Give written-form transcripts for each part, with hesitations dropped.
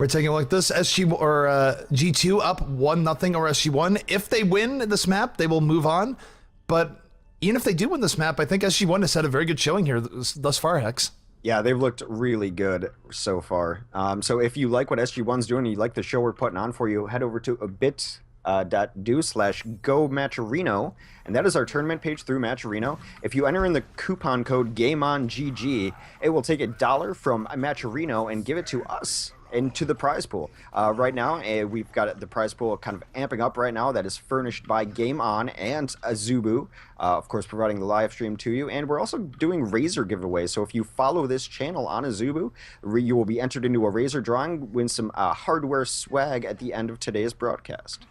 We're taking a look at this. G2 up 1-0 over SG-1. If they win this map, they will move on. But even if they do win this map, I think SG-1 has had a very good showing here thus far, Hex. Yeah, they've looked really good so far. So if you like what SG-1's doing and you like the show we're putting on for you, head over to bit.do/GoMatcherino, and that is our tournament page through Matcherino. If you enter in the coupon code GameOnGG, it will take $1 from Matcherino and give it to us into the prize pool. Right now, we've got the prize pool kind of amping up right now. That is furnished by Game On and Azubu, of course, providing the live stream to you. And we're also doing Razer giveaways. So if you follow this channel on Azubu, you will be entered into a Razer drawing, win some hardware swag at the end of today's broadcast.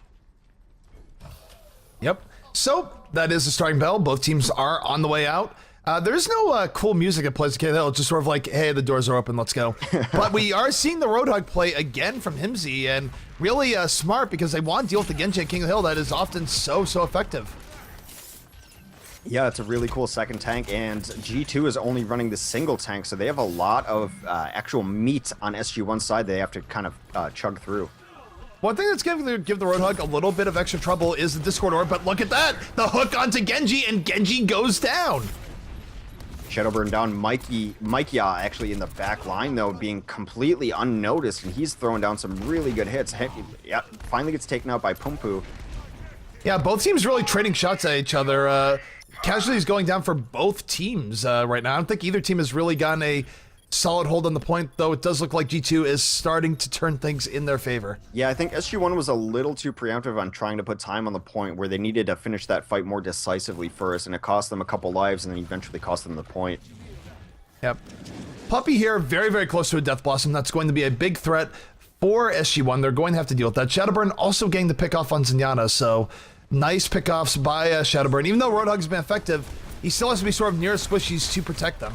Yep. So that is the starting bell. Both teams are on the way out. There's no cool music that plays at Hill. It's just sort of like, hey, the doors are open, let's go. But we are seeing the Roadhog play again from Himsy, and really smart because they want to deal with the Genji at King of the Hill that is often so effective. Yeah, it's a really cool second tank, and G2 is only running the single tank, so they have a lot of actual meat on SG-1's side they have to kind of chug through. One thing that's going to give the Roadhog a little bit of extra trouble is the Discord orb, but look at that! The hook onto Genji, and Genji goes down! Shadowburn down. Mikey actually in the back line, though, being completely unnoticed, and he's throwing down some really good hits. Yeah, finally gets taken out by Pumpu. Yeah, both teams really trading shots at each other. Casualties going down for both teams right now. I don't think either team has really gotten a solid hold on the point, though it does look like G2 is starting to turn things in their favor. Yeah, I think SG-1 was a little too preemptive on trying to put time on the point where they needed to finish that fight more decisively first, and it cost them a couple lives and then eventually cost them the point. Yep. Puppy here, very close to a Death Blossom. That's going to be a big threat for SG-1. They're going to have to deal with that. Shadowburn also getting the pick off on Zenyatta, so nice pickoffs by Shadowburn. Even though Roadhog's been effective, he still has to be sort of near squishies to protect them.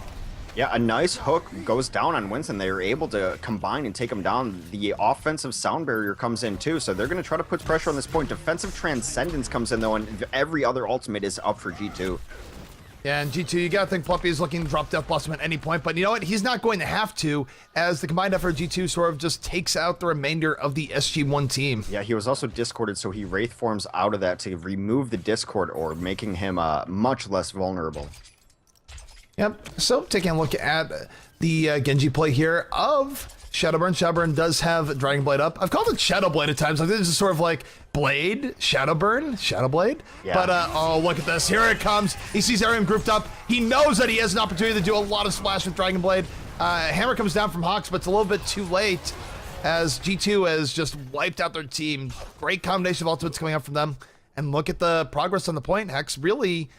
Yeah, a nice hook goes down on Winston. They are able to combine and take him down. The offensive sound barrier comes in too, so they're going to try to put pressure on this point. Defensive Transcendence comes in though, and every other ultimate is up for G2. Yeah, and G2, you gotta think Puppy is looking to drop Death Blossom at any point, but you know what? He's not going to have to, as the combined effort of G2 sort of just takes out the remainder of the SG-1 team. Yeah, he was also discorded, so he Wraith forms out of that to remove the Discord orb, making him much less vulnerable. Yep, so taking a look at the Genji play here of Shadowburn. Shadowburn does have Dragon Blade up. I've called it Shadowblade at times. Like this is sort of like Blade, Shadowburn, Shadowblade. Yeah. But oh, look at this. Here it comes. He sees everyone grouped up. He knows that he has an opportunity to do a lot of splash with Dragon Blade. Hammer comes down from Hawks, but it's a little bit too late as G2 has just wiped out their team. Great combination of ultimates coming up from them. And look at the progress on the point, Hex. Really,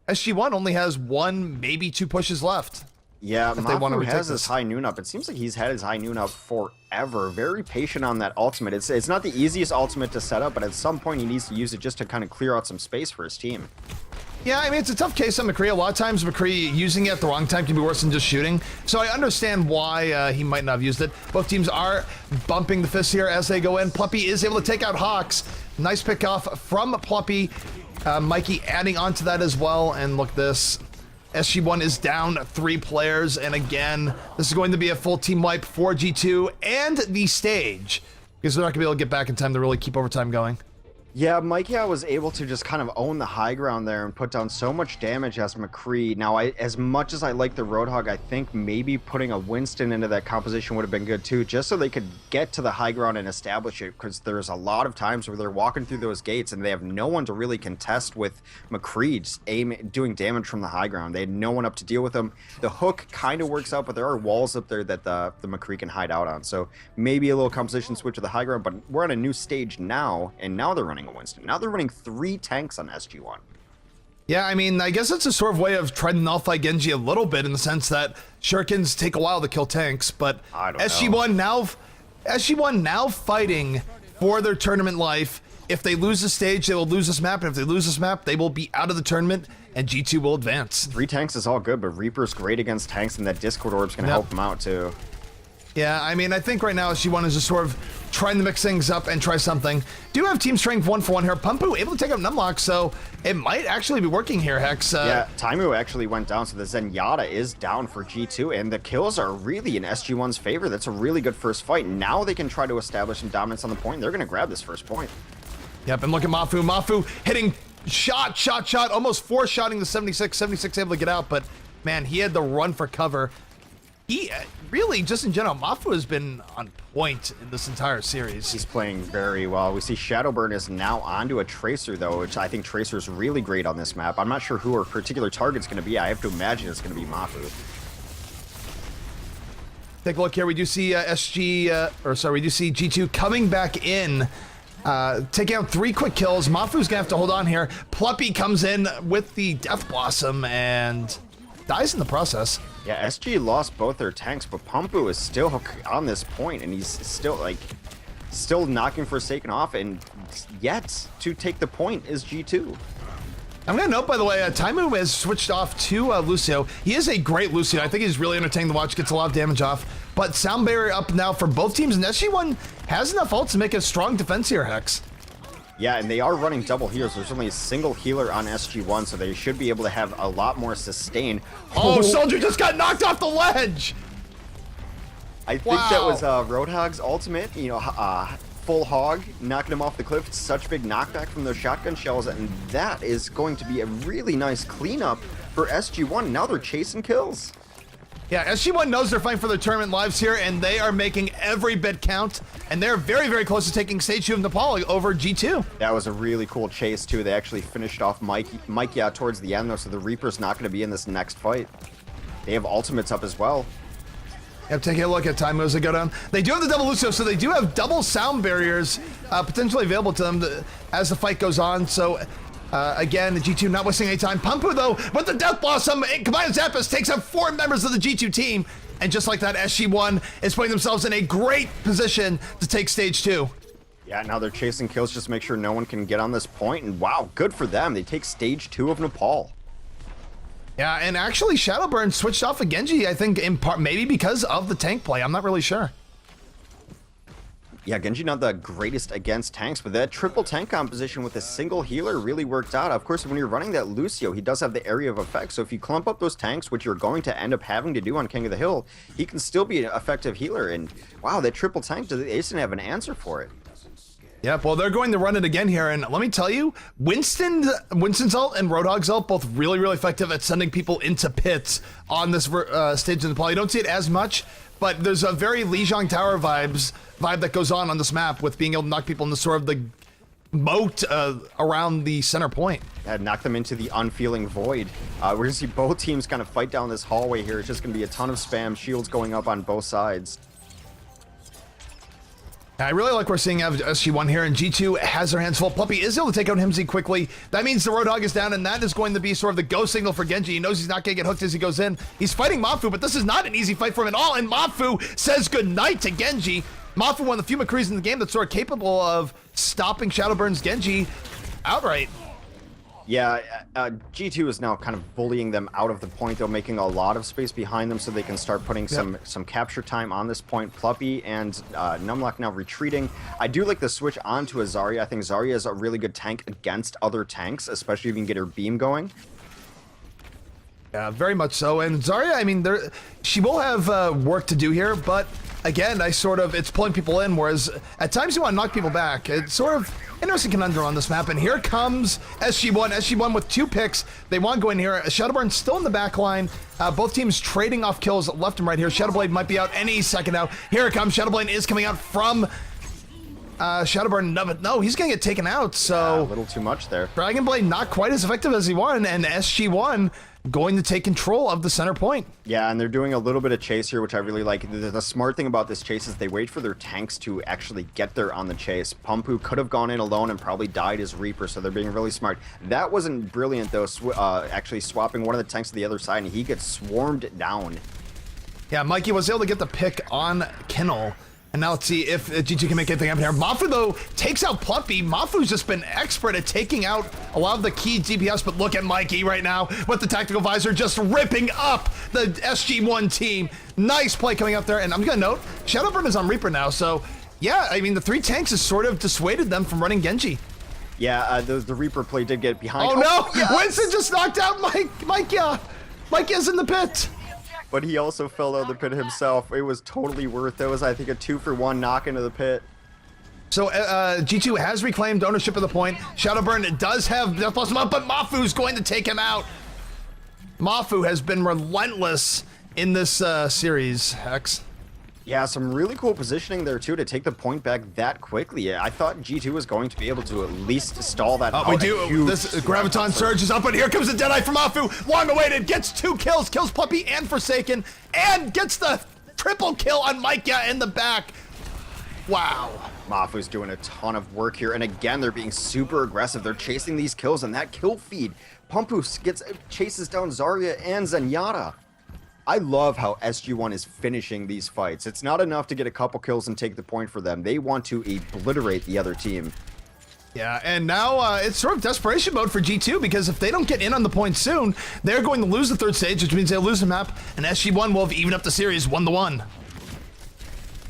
SG-1 only has 1, maybe 2 pushes left. Yeah, Mafu has his high noon up. It seems like he's had his high noon up forever. Very patient on that ultimate. It's not the easiest ultimate to set up, but at some point he needs to use it just to kind of clear out some space for his team. Yeah, I mean, it's a tough case on McCree. A lot of times McCree using it at the wrong time can be worse than just shooting. So I understand why he might not have used it. Both teams are bumping the fists here as they go in. Pluppy is able to take out Hawks. Nice pick off from Pluppy. Mikey adding on to that as well. And look this. SG-1 is down 3 players. And again, this is going to be a full team wipe for G2 and the stage, because they're not going to be able to get back in time to really keep overtime going. Yeah, Mikey was able to just kind of own the high ground there and put down so much damage as McCree. Now, as much as I like the Roadhog, I think maybe putting a Winston into that composition would have been good too, just so they could get to the high ground and establish it, because there's a lot of times where they're walking through those gates and they have no one to really contest with McCree just doing damage from the high ground. They had no one up to deal with them. The hook kind of works out, but there are walls up there that the McCree can hide out on. So maybe a little composition switch to the high ground, but we're on a new stage now, and now they're running a Winston. Now they're running 3 tanks on SG-1. Yeah, I mean, I guess it's a sort of way of trying to nullify Genji a little bit in the sense that shurikens take a while to kill tanks, but SG-1 now fighting for their tournament life. If they lose the stage, they will lose this map, and if they lose this map, they will be out of the tournament, and G2 will advance. 3 tanks is all good, but Reaper's great against tanks, and that Discord orb's going to help them out too. Yeah, I mean, I think right now SG-1 is just sort of trying to mix things up and try something. Do have team strength 1-for-1 here. Pumpu able to take out Numlock, so it might actually be working here, Hex. Yeah, Taimu actually went down, so the Zenyatta is down for G2, and the kills are really in SG-1's favor. That's a really good first fight. Now they can try to establish some dominance on the point. They're going to grab this first point. Yep, and look at Mafu. Mafu hitting shot, almost four-shotting the 76. 76 able to get out, but man, he had to run for cover. He really, just in general, Mafu has been on point in this entire series. He's playing very well. We see Shadowburn is now onto a Tracer, though, which I think Tracer is really great on this map. I'm not sure who our particular target's going to be. I have to imagine it's going to be Mafu. Take a look here. We do see we do see G2 coming back in, taking out 3 quick kills. Mafu's gonna have to hold on here. Pluppy comes in with the Death Blossom and dies in the process. Yeah, SG lost both their tanks, but Pumpu is still on this point, and he's still knocking Forsaken off, and yet to take the point is G2. I'm gonna note, by the way, Taimu has switched off to Lucio. He is a great Lucio. I think he's really entertaining to watch, gets a lot of damage off. But Sound Barrier up now for both teams, and SG-1 has enough ults to make a strong defense here, Hex. Yeah, and they are running double heals. There's only a single healer on SG-1, so they should be able to have a lot more sustain. Oh, Soldier just got knocked off the ledge! I think that was Roadhog's ultimate, full hog, knocking him off the cliff. It's such big knockback from those shotgun shells, and that is going to be a really nice cleanup for SG-1. Now they're chasing kills. Yeah, SG-1 knows they're fighting for their tournament lives here, and they are making every bit count, and they're very, very close to taking stage 2 of Nepal over G2. That was a really cool chase, too. They actually finished off Mike towards the end, though, so the Reaper's not going to be in this next fight. They have ultimates up as well. Yep, taking a look at time as they go down. They do have the double Lucio, so they do have double sound barriers potentially available to them as the fight goes on. So, again, the G2 not wasting any time. Pumpu, though, with the Death Blossom, combined Zappos takes out 4 members of the G2 team. And just like that, SG-1 is putting themselves in a great position to take stage 2. Yeah, now they're chasing kills just to make sure no one can get on this point. And wow, good for them. They take stage 2 of Nepal. Yeah, and actually Shadowburn switched off of Genji, I think, in part, maybe because of the tank play. I'm not really sure. Yeah, Genji not the greatest against tanks, but that triple tank composition with a single healer really worked out. Of course, when you're running that Lucio, he does have the area of effect, so if you clump up those tanks, which you're going to end up having to do on King of the Hill, he can still be an effective healer, and wow, that triple tank, they didn't have an answer for it. Yep, well, they're going to run it again here, and let me tell you, Winston's ult and Roadhog's ult, both really, really effective at sending people into pits on this stage of Nepal. You don't see it as much, but there's a very Lijiang Tower vibe that goes on this map with being able to knock people in the sort of the moat around the center point. Yeah, knock them into the unfeeling void. We're going to see both teams kind of fight down this hallway here. It's just going to be a ton of spam, shields going up on both sides. I really like we're seeing SG-1 here, and G2 has their hands full. Pluppy is able to take out Himsy quickly. That means the Roadhog is down, and that is going to be sort of the go signal for Genji. He knows he's not going to get hooked as he goes in. He's fighting Mafu, but this is not an easy fight for him at all, and Mafu says goodnight to Genji. Mafu, one of the few McCrees in the game that's sort of capable of stopping Shadowburn's Genji outright. Yeah, G2 is now kind of bullying them out of the point, though, making a lot of space behind them so they can start putting some capture time on this point. Pluppy and Numlock now retreating. I do like the switch onto a Zarya. I think Zarya is a really good tank against other tanks, especially if you can get her beam going. Yeah, very much so. And Zarya, I mean, she will have work to do here, but again, it's pulling people in, whereas at times you want to knock people back. It's sort of interesting conundrum on this map, and here comes SG-1. SG-1 with 2 picks. They want to go in here. Shadowburn still in the back line. Both teams trading off kills left and right here. Shadowblade might be out any second now. Here it comes. Shadowblade is coming out from Shadowburn. No, he's going to get taken out, so... Yeah, a little too much there. Dragonblade not quite as effective as he wanted, and SG-1 going to take control of the center point. Yeah, and they're doing a little bit of chase here, which I really like. The smart thing about this chase is they wait for their tanks to actually get there on the chase. Pumpu could have gone in alone and probably died as Reaper, so they're being really smart. That wasn't brilliant, though, actually swapping one of the tanks to the other side, and he gets swarmed down. Yeah, Mikey was able to get the pick on Kennel. And now let's see if G2 can make anything happen here. Mafu, though, takes out Pluppy. Mafu's just been expert at taking out a lot of the key DPS, but look at Mikey right now with the tactical visor just ripping up the SG-1 team. Nice play coming up there, and I'm going to note, Shadowburn is on Reaper now, so Yeah, I mean, the 3 tanks has sort of dissuaded them from running Genji. Yeah, the Reaper play did get behind. Oh no! Yes! Winston just knocked out Mike. Mike is in the pit. But he also fell out of the pit himself. It was totally worth it. It was, I think, a 2-for-1 knock into the pit. So G2 has reclaimed ownership of the point. Shadowburn does have Death Blossom up, but Mafu's going to take him out. Mafu has been relentless in this series, Hex. Yeah, some really cool positioning there, too, to take the point back that quickly. I thought G2 was going to be able to at least stall that out. We do. This Graviton Surge is up, and here comes the Deadeye from Mafu. Long awaited, gets 2 kills, kills Puppey and Forsaken, and gets the triple kill on Micah in the back. Wow. Mafu's doing a ton of work here, and again, they're being super aggressive. They're chasing these kills, and that kill feed. Pumpus chases down Zarya and Zenyatta. I love how SG-1 is finishing these fights. It's not enough to get a couple kills and take the point for them. They want to obliterate the other team. Yeah, and now it's sort of desperation mode for G2, because if they don't get in on the point soon, they're going to lose the 3rd stage, which means they'll lose the map, and SG-1 will have evened up the series 1-1.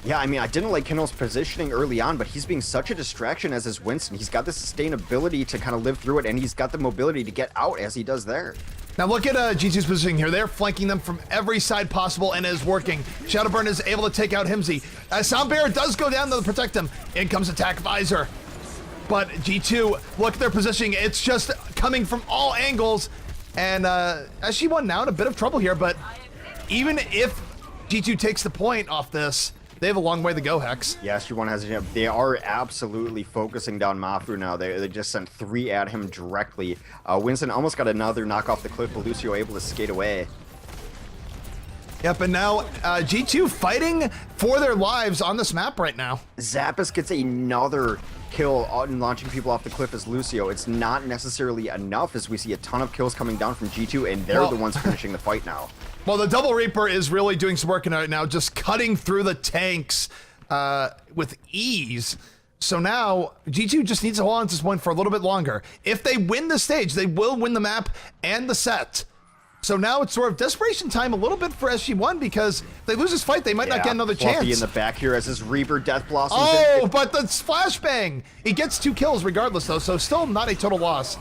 Yeah, I mean, I didn't like Kindle's positioning early on, but he's being such a distraction as his Winston. He's got the sustainability to kind of live through it, and he's got the mobility to get out as he does there. Now look at G2's positioning here. They're flanking them from every side possible, and it is working. Shadowburn is able to take out Himsy. Soundbearer does go down to protect him. In comes Attack Visor. But G2, look at their positioning. It's just coming from all angles. And SG-1 now in a bit of trouble here, but even if G2 takes the point off this, they have a long way to go, Hex. Yeah, SG-1 has a. They are absolutely focusing down Mafu now. They just sent 3 at him directly. Winston almost got another knock off the cliff, but Lucio able to skate away. Yep, and now G2 fighting for their lives on this map right now. Zappis gets another kill on launching people off the cliff as Lucio. It's not necessarily enough, as we see a ton of kills coming down from G2, and they're the ones finishing the fight now. Well, the Double Reaper is really doing some work right now, just cutting through the tanks with ease. So now, G2 just needs to hold on to this point for a little bit longer. If they win the stage, they will win the map and the set. So now it's sort of desperation time a little bit for SG-1, because if they lose this fight, they might not get another Fluffy chance. in the back here as his Reaper Death Blossoms. Oh, but the flashbang! He gets 2 kills regardless, though, so still not a total loss.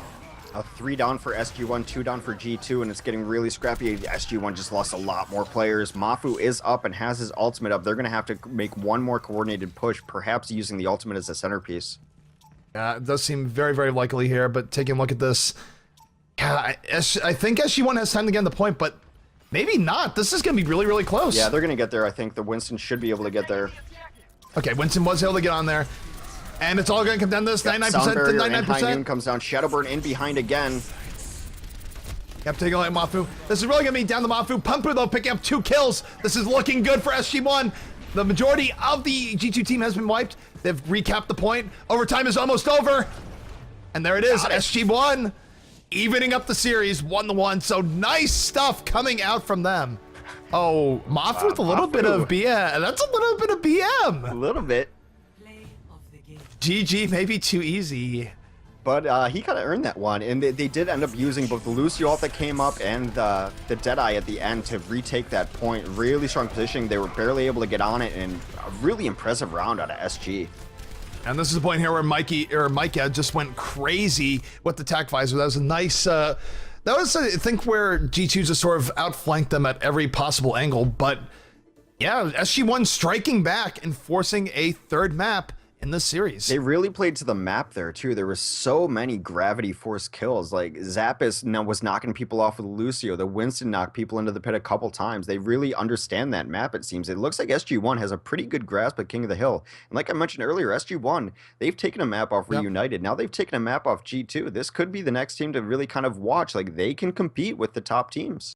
3 down for SG-1, 2 down for G2, and it's getting really scrappy. SG-1 just lost a lot more players. Mafu is up and has his ultimate up. They're going to have to make one more coordinated push, perhaps using the ultimate as a centerpiece. It does seem very, very likely here, but taking a look at this, I think SG-1 has time to get on the point, but maybe not. This is going to be really, really close. Yeah, they're going to get there. I think the Winston should be able to get there. Okay, Winston was able to get on there. And it's all going to come down to this 99% to 99%. High Noon comes down. Shadowburn in behind again. Yep, taking a look at Mafu. This is really going to be down to Mafu. Pumpu, though, picking up 2 kills. This is looking good for SG-1. The majority of the G2 team has been wiped. They've recapped the point. Overtime is almost over. And there it is, SG-1 evening up the series 1-1. So nice stuff coming out from them. Oh, Mafu with a little bit of BM. That's a little bit of BM. A little bit. GG, maybe too easy. But he kind of earned that one, and they did end up using both the Lucio ult that came up and the Deadeye at the end to retake that point. Really strong positioning. They were barely able to get on it, and a really impressive round out of SG. And this is the point here where Micah just went crazy with the attack visor. That was a nice, that was, I think, where G2 just sort of outflanked them at every possible angle. But yeah, SG-1 striking back and forcing a 3rd map in this series. They really played to the map there too. There were so many gravity force kills. Like Zappis was knocking people off with Lucio. The Winston knocked people into the pit a couple times. They really understand that map, it seems. It looks like SG-1 has a pretty good grasp at King of the Hill. And like I mentioned earlier, SG-1, they've taken a map off Reunited. Now they've taken a map off G2. This could be the next team to really kind of watch. Like they can compete with the top teams.